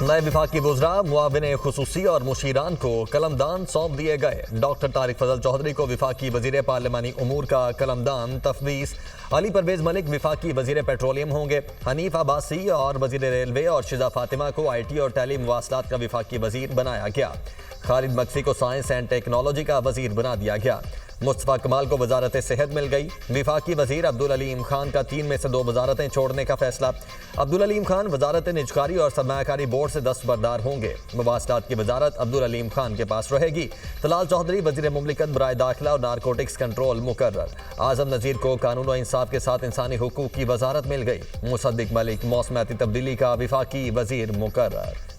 नए विभाग की वुज़रा मुआविन खुसूसी और मुशीरान को कलमदान सौंप दिए गए। डॉक्टर तारिक फजल चौधरी को विफाकी वजीर पार्लिमानी उमूर का कलमदान तफवीज़। अली परवेज मलिक विफाकी वजीर पेट्रोलियम होंगे। हनीफ अब्बासी और वजीर रेलवे और शिजा फातिमा को IT और टेली मुवासलात का विफाकी वजीर बनाया गया। खालिद मकसी को साइंस एंड टेक्नोलॉजी का वजीर बना दिया गया। मुस्तफ़ा कमाल को वजारत सेहत मिल गई। विफाकी वजीर अब्दुल अलीम खान का 3 में से 2 वजारतें छोड़ने का फैसला। अब्दुल अलीम खान वजारत निजकारी और सरमायाकारी बोर्ड से दस्तबरदार होंगे। मुवासलात की वजारत अब्दुल अलीम खान के पास रहेगी। तलाल चौधरी वजीर मुमलिकत बराए दाखिला और नारकोटिक्स कंट्रोल मुकर्रर। आजम नज़ीर को कानून और इंसाफ के साथ इंसानी हुकूक की वजारत मिल गई। मुसद्दिक मलिक मौसमियाती तब्दीली का विफाकी वजीर मुकर्रर।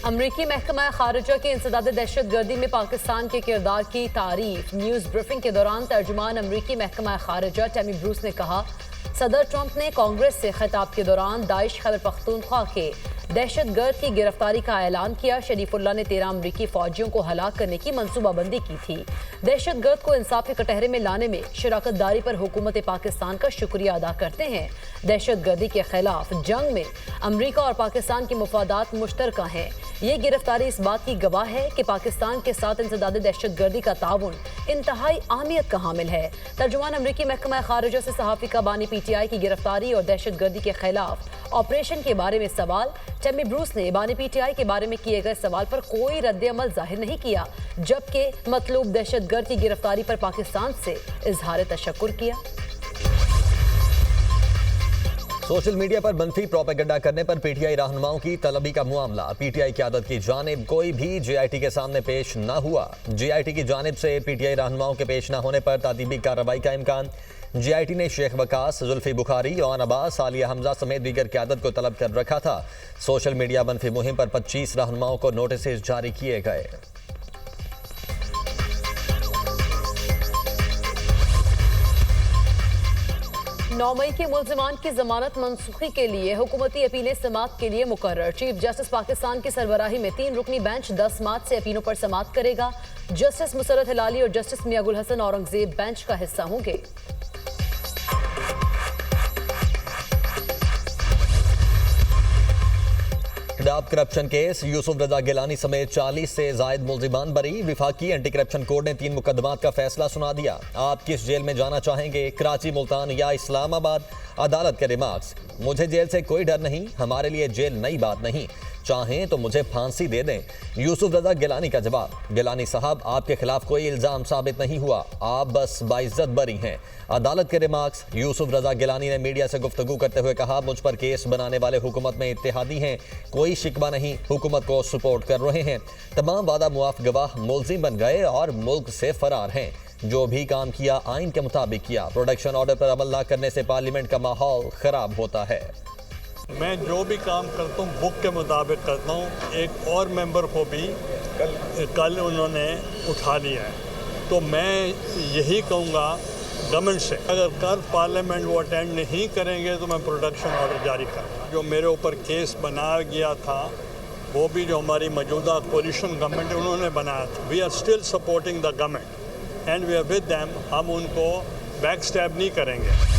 अमरीकी महकमा खारिजा की इंसदाद दहशत गर्दी में पाकिस्तान के किरदार की तारीफ। न्यूज़ ब्रीफिंग के दौरान तर्जुमान अमरीकी महकमा खारिजा टैमी ब्रूस ने कहा, सदर ट्रंप ने कांग्रेस से खिताब के दौरान दाइश खैबर पख्तूनख्वा के दहशत गर्द की गिरफ्तारी का ऐलान किया। शरीफुल्लाह ने 13 अमरीकी फौजियों को हलाक करने की मंसूबाबंदी की थी। दहशत गर्द को इंसाफ के कटहरे में लाने में शराकत दारी पर हुकूमत पाकिस्तान का शुक्रिया अदा करते हैं। दहशत गर्दी के खिलाफ जंग में अमरीका और पाकिस्तान के मुफादात मुश्तरका हैं। ये गिरफ्तारी इस बात की गवाह है कि पाकिस्तान के साथ इंसदाद दहशत गर्दी का ताउन इंतहाई अहमियत का हामिल है। तर्जुमान अमरीकी महकमा खारिजा से सहाफ़ी का बानी PTI की गिरफ्तारी और दहशत गर्दी के खिलाफ ऑपरेशन के बारे में सवाल। टैमी ब्रूस ने बानी PTI के बारे में किए गए सवाल पर कोई रद्द-ए-अमल जाहिर नहीं किया, जबकि मतलूब दहशतगर्द की गिरफ्तारी पर पाकिस्तान से इजहार तशक्कुर किया। सोशल मीडिया पर मनफी प्रोपेगेंडा करने पर PTI रहनुमाओं की तलबी का मामला। PTI क़यादत की जानिब कोई भी JIT के सामने पेश न हुआ। JIT की जानिब से PTI रहनुमाओं के पेश न होने पर तादीबी कार्रवाई का इम्कान। JIT ने शेख वकास, जुल्फी बुखारी, ओन अब्बास, आलिया हमजा समेत दीगर क़यादत को तलब कर रखा था। सोशल मीडिया मनफी मुहिम पर 25 रहनुमाओं को नोटिस जारी किए गए। 9 मई के मुल्ज़िमान की जमानत मनसूखी के लिए हुकूमती अपीलें समाअत के लिए मुकर्रर। चीफ जस्टिस पाकिस्तान की सरबराही में 3 रुकनी बेंच 10 मार्च से अपीलों पर समाअत करेगा। जस्टिस मुसर्रत हिलाली और जस्टिस मियां गुल हसन औरंगजेब बेंच का हिस्सा होंगे। हिजाब करप्शन केस, यूसुफ रजा गिलानी समेत 40 से जायद मुल्जिमान बरी। विफाकी एंटी करप्शन कोर्ट ने 3 मुकदमात का फैसला सुना दिया। आप किस जेल में जाना चाहेंगे, कराची, मुल्तान या इस्लामाबाद? अदालत के रिमार्क्स, मुझे जेल से कोई डर नहीं, हमारे लिए जेल नई बात नहीं, चाहें तो मुझे फांसी दे दें। यूसुफ रजा गिलानी का जवाब, गिलानी साहब आपके खिलाफ कोई इल्जाम साबित नहीं हुआ, आप बस बाइज्जत बरी हैं। अदालत के रिमार्क्स, यूसुफ रजा गिलानी ने मीडिया से गुफ्तगू करते हुए कहा, मुझ पर केस बनाने वाले हुकूमत में इत्तेहादी हैं, कोई शिकवा नहीं, हुकूमत को सपोर्ट कर रहे हैं। तमाम वादा मुआफ गवाह मुल्जिम बन गए और मुल्क से फरार हैं। जो भी काम किया आइन के मुताबिक किया। प्रोडक्शन ऑर्डर पर अमल न करने से पार्लियामेंट का माहौल खराब होता है। मैं जो भी काम करता हूँ बुक के मुताबिक करता हूँ। एक और मेंबर को भी कल उन्होंने उठा लिया है, तो मैं यही कहूँगा गवर्नमेंट से, अगर कल पार्लियामेंट वो अटेंड नहीं करेंगे तो मैं प्रोडक्शन ऑर्डर जारी करूँगा। जो मेरे ऊपर केस बनाया गया था वो भी जो हमारी मौजूदा कोलिशन गवर्नमेंट उन्होंने बनाया था। We are still supporting the government and we are with them. हम उनको बैक स्टैब नहीं करेंगे।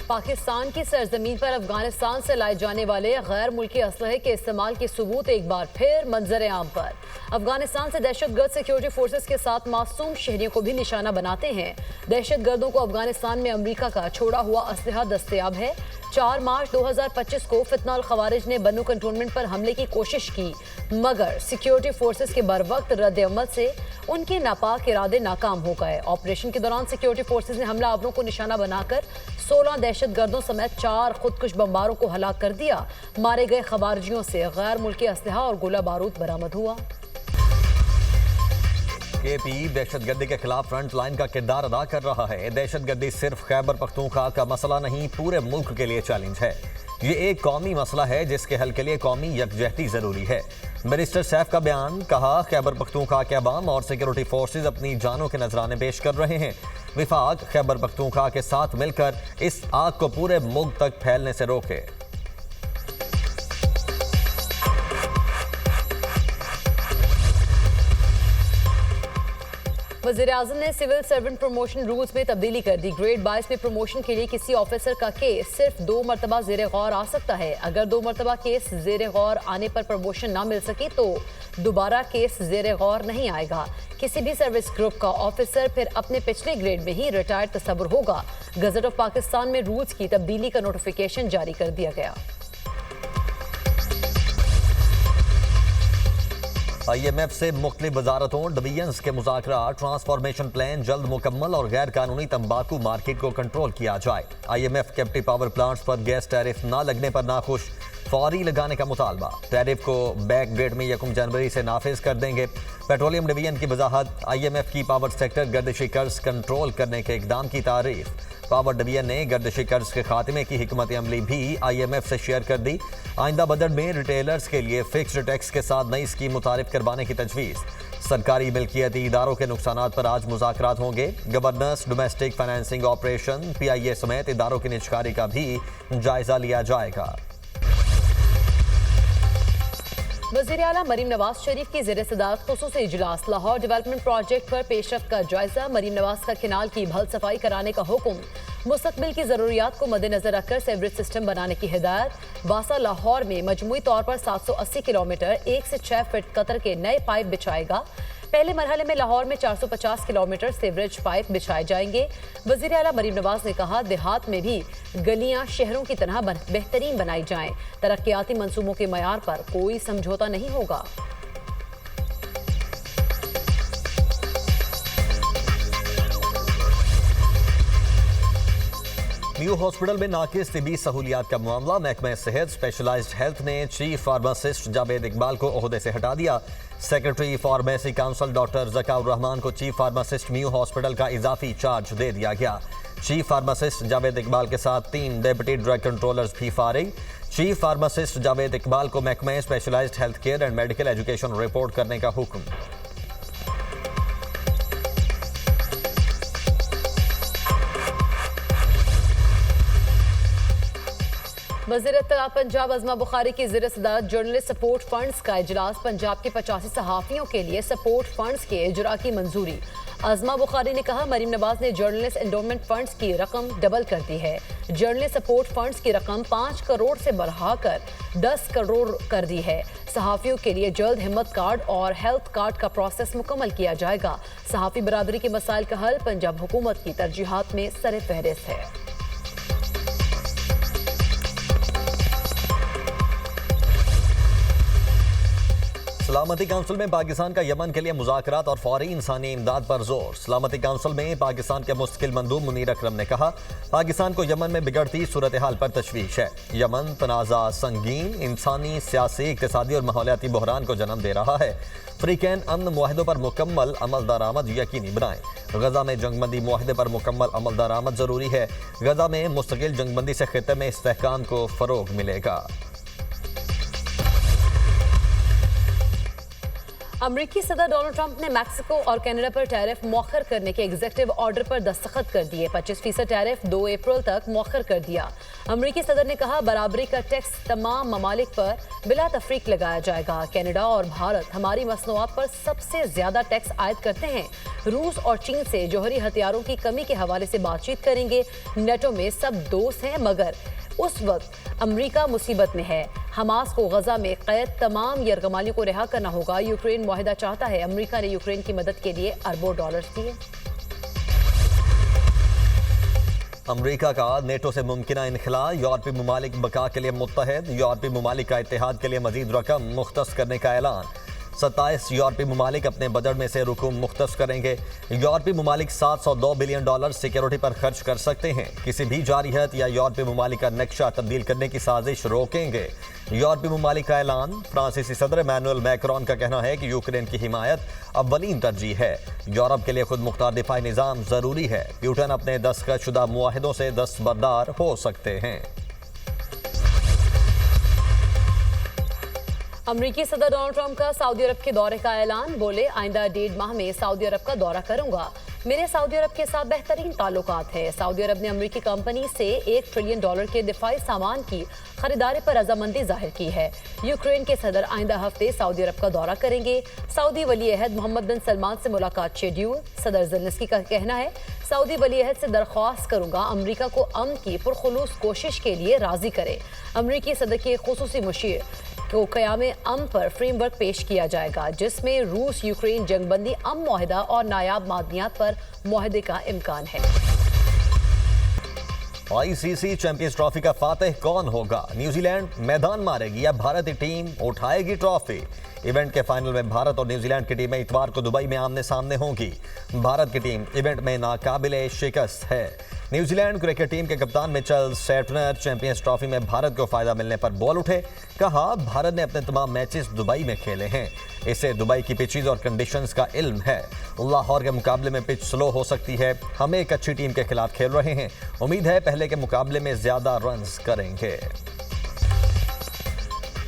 पाकिस्तान की सरजमीन पर अफगानिस्तान से लाए जाने वाले गैर मुल्की असलहे के इस्तेमाल के सबूत एक बार फिर मंजर आम पर। अफगानिस्तान से दहशतगर्द सिक्योरिटी फोर्सेस के साथ मासूम शहरियों को भी निशाना बनाते हैं। दहशतगर्दों को अफगानिस्तान में अमेरिका का छोड़ा हुआ असलहा दस्तयाब है। 4 मार्च 2025 को फितना अल खवारिज ने बन्नू कंटोनमेंट पर हमले की कोशिश की, मगर सिक्योरिटी फोर्सेस के बरवक्त रद्द-ए-अमल से उनके नापाक इरादे नाकाम हो गए। ऑपरेशन के दौरान सिक्योरिटी फोर्सेस ने हमलावरों को निशाना बनाकर 16 दहशतगर्दों समेत 4 खुदकुश बमबारों को हलाक कर दिया। मारे गए खवारिजियों से गैर मुल्की असलहा और गोला बारूद बरामद हुआ। KP दहशतगर्दी के खिलाफ फ्रंट लाइन का किरदार अदा कर रहा है। दहशतगर्दी सिर्फ खैबर पख्तूनख्वा का मसला नहीं, पूरे मुल्क के लिए चैलेंज है। ये एक कौमी मसला है जिसके हल के लिए कौमी यकजहती जरूरी है। मिनिस्टर सैफ का बयान, कहा खैबर पख्तूनख्वा के अवाम और सिक्योरिटी फोर्सेज अपनी जानों के नजराने पेश कर रहे हैं। विफाक खैबर पख्तूनख्वा के साथ मिलकर इस आग को पूरे मुल्क तक फैलने से रोके। वज़ीर-ए-आज़म ने सिविल सर्वेंट प्रमोशन रूल्स में तब्दीली कर दी। ग्रेड 22 में प्रमोशन के लिए किसी ऑफिसर का केस सिर्फ 2 मरतबा ज़ेरे गौर आ सकता है। अगर 2 मरतबा केस ज़ेरे गौर आने पर प्रमोशन ना मिल सके तो दोबारा केस ज़ेरे गौर नहीं आएगा। किसी भी सर्विस ग्रुप का ऑफिसर फिर अपने पिछले ग्रेड में ही रिटायर्ड तस्वुर होगा। गजट ऑफ पाकिस्तान में रूल्स की तब्दीली का नोटिफिकेशन जारी कर दिया गया। IMF से मुख्तलिफ वजारतों डिवीजन्स के मुज़ाकरा, ट्रांसफॉर्मेशन प्लान जल्द मुकम्मल और गैर कानूनी तंबाकू मार्केट को कंट्रोल किया जाए। IMF कैप्टिव पावर प्लांट्स पर गैस टैरिफ न लगने पर नाखुश, फौरी लगाने का मुतालबा। टैरिफ को बैक डेट में 1 जनवरी से नाफिज कर देंगे। पेट्रोलियम डिवीजन की वजाहत, IMF की पावर सेक्टर गर्दिशी कर्ज कंट्रोल करने के इकदाम की तारीफ। पावर डिवीजन ने गर्दिशी कर्ज के खात्मे की हिकमत अमली भी IMF से शेयर कर दी। आइंदा बजट में रिटेलर्स के लिए फिक्स्ड टैक्स के साथ नई स्कीम मुतारिफ करवाने की तजवीज़। सरकारी मिल्कियती इदारों के नुकसानात पर आज मुज़ाकरात होंगे। Governance, domestic financing operation, PIA समेत इदारों की निजकारी का भी जायजा लिया जाएगा। वज़ीर आला मरीम नवाज शरीफ की ज़ेर सदारत खुसूसी इजलास। लाहौर डेवलपमेंट प्रोजेक्ट पर पेशरफ्त का जायजा। मरीम नवाज का किनाल की भल सफाई कराने का हुक्म। मुस्तकबिल की ज़रूरियात को मद्देनजर रखकर सेवरेज सिस्टम बनाने की हिदायत। वासा लाहौर में मजमूई तौर पर 780 किलोमीटर 1 से 6 फीट कतर के नए पाइप बिछाएगा। पहले मरहले में लाहौर में 450 किलोमीटर सीवरेज पाइप बिछाए जाएंगे। वज़ीर आला मरीम नवाज ने कहा, देहात में भी गलियां शहरों की तरह बेहतरीन बनाई जाएं। तरक्याती मंसूबों के मयार पर कोई समझौता नहीं होगा। न्यू हॉस्पिटल में नाकिस तिबी सहूलियात का मामला। महकमा सेहत स्पेशलाइज्ड हेल्थ ने चीफ फार्मासिस्ट जावेद इकबाल को ओहदे से हटा दिया। Secretary pharmacy council doctor Zakaur Rahman को चीफ फार्मासिस्ट न्यू हॉस्पिटल का इजाफी चार्ज दे दिया गया। चीफ फार्मासिस्ट जावेद इकबाल के साथ 3 डेप्यूटी ड्रग कंट्रोलर्स भी फारिग। चीफ फार्मासिस्ट जावेद इकबाल को महकमा specialised health care and medical education report करने का हुक्म। वज़ीर इत्तलात पंजाब अज़मा बुखारी की ज़ेर सदारत जर्नलिस्ट सपोर्ट फंड्स का इजलास। पंजाब के 85 सहाफ़ियों के लिए सपोर्ट फंड्स के इजरा की मंजूरी। अज़मा बुखारी ने कहा, मरीम नवाज ने जर्नलिस्ट एंडोमेंट फंड्स की रकम डबल कर दी है। जर्नलिस्ट सपोर्ट फंड्स की रकम 5 करोड़ से बढ़ाकर 10 करोड़ कर दी है। सहाफ़ियों के लिए जल्द हिम्मत कार्ड और हेल्थ कार्ड का प्रोसेस मुकम्मल किया जाएगा। सहाफ़ी बरादरी के मसाइल का हल पंजाब हुकूमत की तरजीहात में सर फहरिस्त है। सलामती काउंसिल में पाकिस्तान का यमन के लिए मुज़ाकरात और फौरी इंसानी इमदाद पर जोर। सलामती काउंसिल में पाकिस्तान के मुस्तकिल मंदूब मुनीर अकरम ने कहा, पाकिस्तान को यमन में बिगड़ती सूरत हाल पर तशवीश है। यमन तनाज़ा संगीन इंसानी, सियासी, इक़्तिसादी और माहौलियाती बहरान को जन्म दे रहा है। अफ्रीकन अमन मुआहदों पर मुकम्मल अमल दरामद यकीनी बनाएं। गजा में जंगबंदी मुआहदे पर मुकम्मल अमल दरामद ज़रूरी है। गजा में मुस्तकिल जंगबंदी से खित्ते में इस्तेहकाम को फ़रोग मिलेगा। अमरीकी सदर डोनाल्ड ट्रंप ने मैक्सिको और कनाडा पर टैरिफ मौखर करने के एग्जीक्यूटिव ऑर्डर पर दस्तखत कर दिए। 25% टैरिफ 2 अप्रैल तक मौखर कर दिया। अमरीकी सदर ने कहा, बराबरी का टैक्स तमाम ममालिक पर बिला तफरीक लगाया जाएगा। कनाडा और भारत हमारी मसनूआत पर सबसे ज्यादा टैक्स आयद करते हैं। रूस और चीन से जौहरी हथियारों की कमी के हवाले से बातचीत करेंगे। नेटो में सब दोस्त हैं, मगर उस वक्त अमरीका मुसीबत में है। हमास को गजा में कैद तमाम यरगमालियों को रिहा करना होगा। यूक्रेन मुआहिदा चाहता है। अमरीका ने यूक्रेन की मदद के लिए अरबों डॉलर्स दिए। अमरीका का नेटो से मुमकिना इनखला। यूरोपीय ममालिक बका के लिए मुत्तहद। यूरोपीय ममालिक का इत्तेहाद के लिए मजीद रकम मुख्तस करने का ऐलान। 27 यूरोपीय ममालिक अपने बजट में से रुकूम मुख्तस करेंगे। यूरोपीय ममालिक $702 बिलियन सिक्योरिटी पर खर्च कर सकते हैं। किसी भी जारियत या यूरोपीय ममालिक का नक्शा तब्दील करने की साजिश रोकेंगे। यूरोपीय ममालिक का ऐलान। फ्रांसीसी सदर इमैनुअल मैक्रोन का कहना है कि यूक्रेन की हिमायत अव्वलीन तरजीह है। यूरोप के लिए खुद मुख्तार दिफाई निज़ाम ज़रूरी है। ब्रिटेन अपने दस्तखतशुदा मुआहिदों से दस्तबरदार हो सकते हैं। अमरीकी सदर डोनाल्ड ट्रंप का सऊदी अरब के दौरे का ऐलान। बोले, आइंदा 1.5 माह में सऊदी अरब का दौरा करूंगा। मेरे सऊदी अरब के साथ बेहतरीन ताल्लुकात है। सऊदी अरब ने अमेरिकी कंपनी से $1 ट्रिलियन के दिफाई सामान की खरीदारी पर रजामंदी जाहिर की है। यूक्रेन के सदर आइंदा हफ्ते सऊदी अरब का दौरा करेंगे। सऊदी वली अहद मोहम्मद बिन सलमान से मुलाकात शेड्यूल। सदर ज़ेलेंस्की का कहना है, सऊदी वली अहद से दरख्वास्त करूंगा अमेरिका को अमन की पुरखुलूस कोशिश के लिए राजी करे। अमेरिकी सदर के खुसूसी मुशीर को क़याम अमन पर फ्रेमवर्क पेश किया जाएगा, जिसमें रूस यूक्रेन जंगबंदी अमन मुआहदा और नायाब मादनियात पर मुआहदे का इम्कान है। आईसीसी चैंपियंस ट्रॉफी का फातेह कौन होगा? न्यूजीलैंड मैदान मारेगी या भारतीय टीम उठाएगी ट्रॉफी? इवेंट के फाइनल में भारत और न्यूजीलैंड की टीमें इतवार को दुबई में आमने सामने होंगी। भारत की टीम इवेंट में नाकाबिले शिकस्त है। न्यूजीलैंड क्रिकेट टीम के कप्तान मिचेल सेटनर चैंपियंस ट्रॉफी में भारत को फायदा मिलने पर बोल उठे। कहा, भारत ने अपने तमाम मैचेस दुबई में खेले हैं, इसे दुबई की पिचेस और कंडीशंस का इल्म है। लाहौर के मुकाबले में पिच स्लो हो सकती है। हम एक अच्छी टीम के खिलाफ खेल रहे हैं, उम्मीद है पहले के मुकाबले में ज्यादा रन्स करेंगे।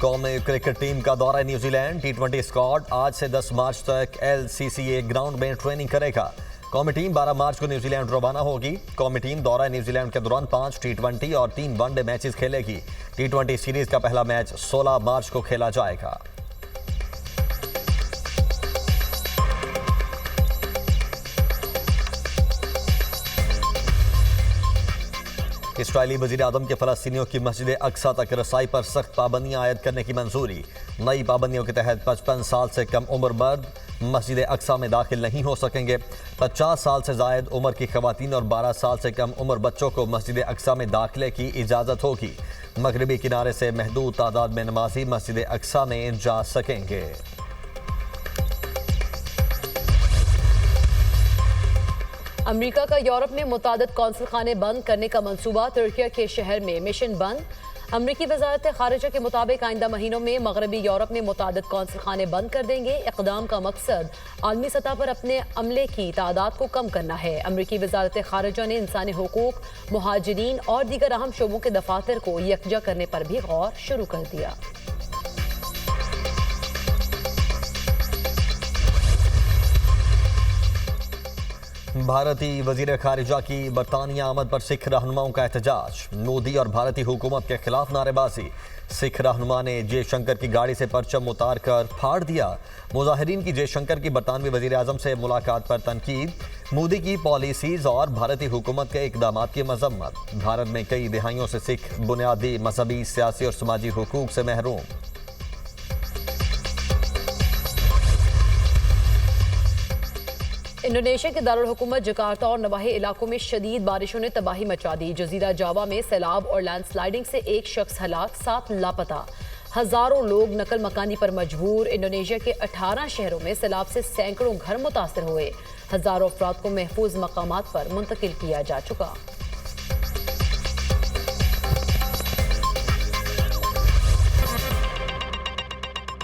कौमी क्रिकेट टीम का दौरा न्यूजीलैंड। T20 स्क्वाड आज से 10 मार्च तक LCCA ग्राउंड में ट्रेनिंग करेगा। कौमी टीम 12 मार्च को न्यूजीलैंड रवाना होगी। कौमी टीम दौरा न्यूजीलैंड के दौरान 5 T20 और 3 वनडे मैचेस खेलेगी। T20 सीरीज का पहला मैच 16 मार्च को खेला जाएगा। इसराइली वज़ीर-ए-आज़म के फ़लस्तीनियों की मस्जिद अक्सा तक रसाई पर सख्त पाबंदियां आयद करने की मंजूरी। नई पाबंदियों के तहत 55 साल से कम उम्र मर्द मस्जिद अक्सा में दाखिल नहीं हो सकेंगे। 50 साल से जायद उम्र की खवातीन और 12 साल से कम उम्र बच्चों को मस्जिद अक्सा में दाखिले की इजाज़त होगी। मगरबी किनारे से महदूद तादाद में नमाजी मस्जिद अक्सा में जा सकेंगे। अमेरिका का यूरोप में मुतादिद कौंसल खाने बंद करने का मंसूबा। तुर्की के शहर में मिशन बंद। अमरीकी वजारत खारिजा के मुताबिक आइंदा महीनों में मगरबी यूरोप में मुतादिद कौंसल खाने बंद कर देंगे। इक़दाम का मकसद आलमी सतह पर अपने अमले की तादाद को कम करना है। अमरीकी वजारत खारिजा ने इंसानी हुकूक, मुहाजिरीन और दीगर अहम शोबों के दफातर को यकजा करने पर भी गौर शुरू कर दिया। भारतीय वजीर खारिजा की बरतानिया आमद पर सिख रहनुमाओं का एहतजाज। मोदी और भारतीय हुकूमत के खिलाफ नारेबाजी। सिख रहनुमा ने जयशंकर की गाड़ी से परचम उतार कर फाड़ दिया। मुजाहिरीन की जयशंकर की बरतानवी वजीर आजम से मुलाकात पर तनकीद। मोदी की पॉलिसीज और भारतीय हुकूमत के इकदाम की मजम्मत। भारत में कई दिहाइयों से सिख बुनियादी मजहबी, सियासी और समाजी हुकूक से महरूम। इंडोनेशिया के दारुल हुकूमत जकार्ता और नवाही इलाकों में शदीद बारिशों ने तबाही मचा दी। जजीरा जावा में सैलाब और लैंडस्लाइडिंग से 1 शख्स हलाक, 7 लापता। हजारों लोग नकल मकानी पर मजबूर। इंडोनेशिया के 18 शहरों में सैलाब से सैकड़ों घर मुतासर हुए। हजारों अफराद को महफूज मकामात पर मुंतकिल किया जा चुका।